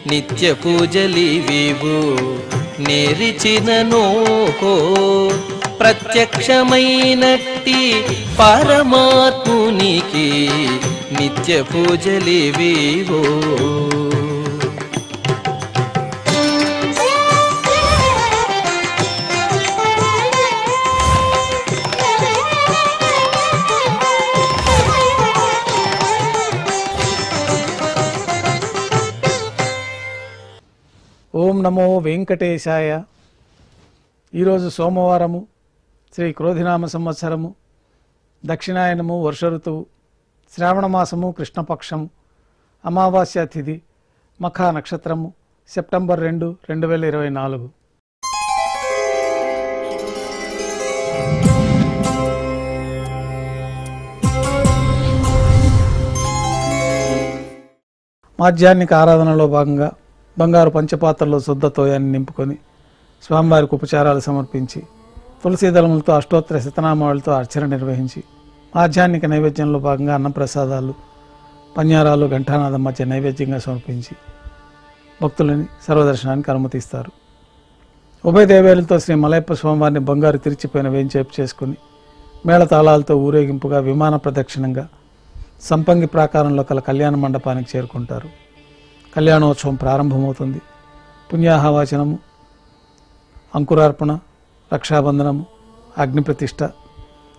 నిత్య పూజలివివు నేరిచిననో ప్రత్యక్షమైనట్టి పరమాత్మునికి నిత్య పూజలివివో. ఓం నమో వెంకటేశాయ. ఈరోజు సోమవారము, శ్రీ క్రోధినామ సంవత్సరము, దక్షిణాయనము, వర్ష ఋతువు, శ్రావణమాసము, కృష్ణపక్షము, అమావాస్య తిథి, మఖా నక్షత్రము, సెప్టెంబర్ 2, 2024. మాధ్యాహ్నిక ఆరాధనలో భాగంగా బంగారు పంచపాత్రలో శుద్ధ తోయాన్ని నింపుకొని స్వామివారికి ఉపచారాలు సమర్పించి తులసీదళములతో అష్టోత్తర శతనామాలతో అర్చన నిర్వహించి మాధ్యాహ్నిక నైవేద్యంలో భాగంగా అన్నప్రసాదాలు, పన్యారాలు, ఘంటానాదం మధ్య నైవేద్యంగా సమర్పించి భక్తులని సర్వదర్శనానికి అనుమతిస్తారు. ఉభయ దేవేలతో శ్రీ మలయప్ప స్వామివారిని బంగారు తిరిచిపోయిన వేంచేపు చేసుకుని మేళతాళాలతో ఊరేగింపుగా విమాన ప్రదక్షిణంగా సంపంగి ప్రాకారంలో కల కళ్యాణ మండపానికి చేరుకుంటారు. కళ్యాణోత్సవం ప్రారంభమవుతుంది. పుణ్యాహవాచనము, అంకురార్పణ, రక్షాబంధనము, అగ్నిప్రతిష్ఠ,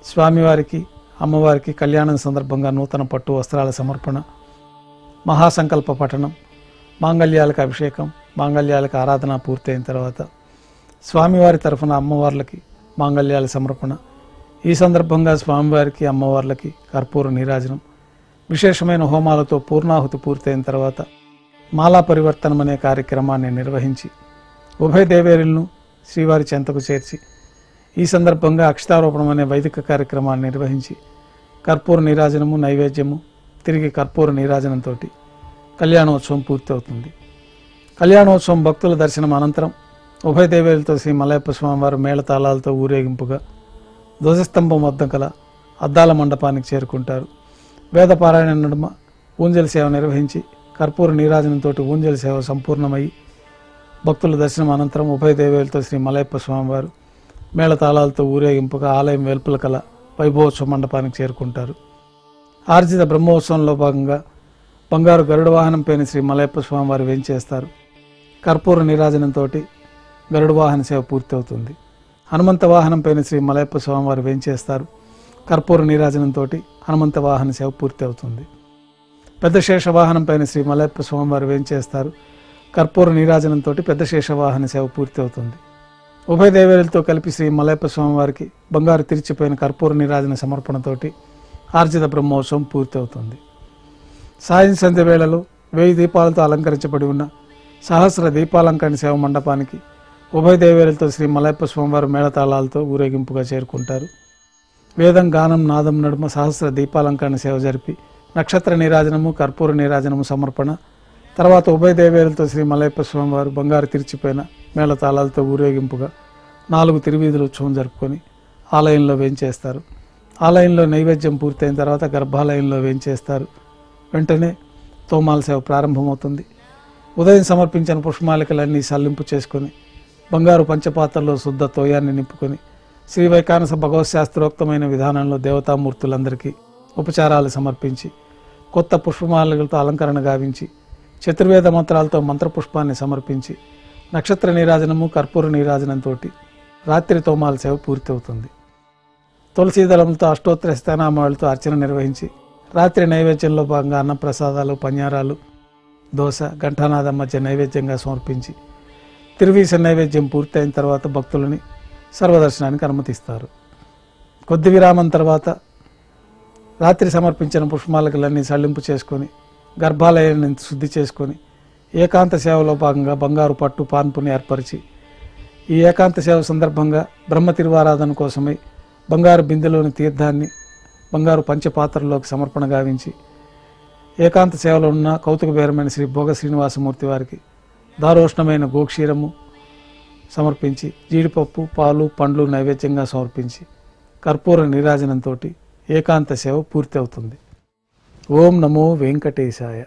స్వామివారికి అమ్మవారికి కళ్యాణం సందర్భంగా నూతన పట్టు వస్త్రాల సమర్పణ, మహాసంకల్ప పఠనం, మాంగళ్యాలకు అభిషేకం, మాంగళ్యాలకు ఆరాధన పూర్తయిన తర్వాత స్వామివారి తరఫున అమ్మవార్లకి మాంగళ్యాల సమర్పణ. ఈ సందర్భంగా స్వామివారికి అమ్మవార్లకి కర్పూర నీరాజనం, విశేషమైన హోమాలతో పూర్ణాహుతి పూర్తయిన తర్వాత మాలా పరివర్తనం అనే కార్యక్రమాన్ని నిర్వహించి ఉభయ దేవేరులను శ్రీవారి చెంతకు చేర్చి ఈ సందర్భంగా అక్షతారోపణం అనే వైదిక కార్యక్రమాన్ని నిర్వహించి కర్పూర నీరాజనము, నైవేద్యము, తిరిగి కర్పూర నీరాజనంతో కళ్యాణోత్సవం పూర్తవుతుంది. కళ్యాణోత్సవం భక్తుల దర్శనం అనంతరం ఉభయ దేవేరులతో శ్రీ మలయప్ప స్వామివారు మేళతాళాలతో ఊరేగింపుగా ధ్వజస్తంభం వద్ద కల అద్దాల మండపానికి చేరుకుంటారు. వేదపారాయణ నడుమ ఊంజలి సేవ నిర్వహించి కర్పూర నీరాజనంతో ఊంజలి సేవ సంపూర్ణమయ్యి భక్తుల దర్శనం అనంతరం ఉభయ దేవేలతో శ్రీ మలయప్ప స్వామివారు మేళతాళాలతో ఊరేగింపుగా ఆలయం వెలుపల కల వైభవోత్సవ మండపానికి చేరుకుంటారు. ఆర్జిత బ్రహ్మోత్సవంలో భాగంగా బంగారు గరుడ వాహనం పైన శ్రీ మలయప్ప స్వామివారు వేంచేస్తారు. కర్పూర నీరాజనంతో గరుడ వాహన సేవ పూర్తవుతుంది. హనుమంత వాహనం పైన శ్రీ మలయప్ప స్వామివారు వేంచేస్తారు. కర్పూర నీరాజనంతో హనుమంత వాహన సేవ పూర్తి అవుతుంది. పెద్ద శేషవాహనం పైన శ్రీ మలయప్ప స్వామివారు వేంచేస్తారు. కర్పూర నీరాజనంతో పెద్ద శేషవాహన సేవ పూర్తి అవుతుంది. ఉభయ దేవేరులతో కలిపి శ్రీ మలయప్ప స్వామివారికి బంగారు తిరిచిపోయిన కర్పూర నీరాజన సమర్పణతోటి ఆర్జిత బ్రహ్మోత్సవం పూర్తి అవుతుంది. సాయం సంధ్య వేళలో 1000 దీపాలతో అలంకరించబడి ఉన్న సహస్ర దీపాలంకరణ సేవ మండపానికి ఉభయ దేవేరులతో శ్రీ మలయప్ప స్వామివారు మేళతాళాలతో ఊరేగింపుగా చేరుకుంటారు. వేదం, గానం, నాదం నడుమ సహస్ర దీపాలంకరణ సేవ జరిపి నక్షత్ర నీరాజనము, కర్పూర నీరాజనము సమర్పణ తర్వాత ఉభయ దేవేరులతో శ్రీ మలయప్ప స్వామివారు బంగారు తిరిచిపోయిన మేళతాళాలతో ఊరేగింపుగా 4 తిరువీధుల ఉత్సవం జరుపుకొని ఆలయంలో వేంచేస్తారు. ఆలయంలో నైవేద్యం పూర్తయిన తర్వాత గర్భాలయంలో వేంచేస్తారు. వెంటనే తోమాల సేవ ప్రారంభమవుతుంది. ఉదయం సమర్పించిన పుష్పమాలికలన్నీ సల్లింపు చేసుకొని బంగారు పంచపాత్రలో శుద్ధ తోయాన్ని నింపుకొని శ్రీ వైకానస భగవత్ శాస్త్రోక్తమైన విధానంలో దేవతామూర్తులందరికీ ఉపచారాలు సమర్పించి కొత్త పుష్పమాలలతో అలంకరణ గావించి చతుర్వేద మంత్రాలతో మంత్రపుష్పాన్ని సమర్పించి నక్షత్ర నీరాజనము, కర్పూర నీరాజనంతో రాత్రి తోమాల సేవ పూర్తి అవుతుంది. తులసీదళములతో అష్టోత్తర శతనామాలతో అర్చన నిర్వహించి రాత్రి నైవేద్యంలో భాగంగా అన్నప్రసాదాలు, పన్యారాలు, దోశ, ఘంటానాదం మధ్య నైవేద్యంగా సమర్పించి తిరువీస నైవేద్యం పూర్తయిన తర్వాత భక్తులని సర్వదర్శనానికి అనుమతిస్తారు. కొద్ది విరామం తర్వాత రాత్రి సమర్పించిన పుష్పమాలకలన్నీ సళ్లింపు చేసుకొని గర్భాలయాన్ని శుద్ధి చేసుకొని ఏకాంత సేవలో భాగంగా బంగారు పట్టు పాన్పుని ఏర్పరిచి ఈ ఏకాంత సేవ సందర్భంగా బ్రహ్మ తిరువారాధన కోసమై బంగారు బిందెలోని తీర్థాన్ని బంగారు పంచపాత్రలోకి సమర్పణ గావించి ఏకాంత సేవలో ఉన్న కౌతుక బేరమైన శ్రీ భోగ శ్రీనివాసమూర్తి వారికి దారోష్ణమైన గోక్షీరము సమర్పించి జీడిపప్పు, పాలు, పండ్లు నైవేద్యంగా సమర్పించి కర్పూర నీరాజనంతో ఏకాంత సేవ పూర్తి అవుతుంది. ఓం నమో వెంకటేశాయ.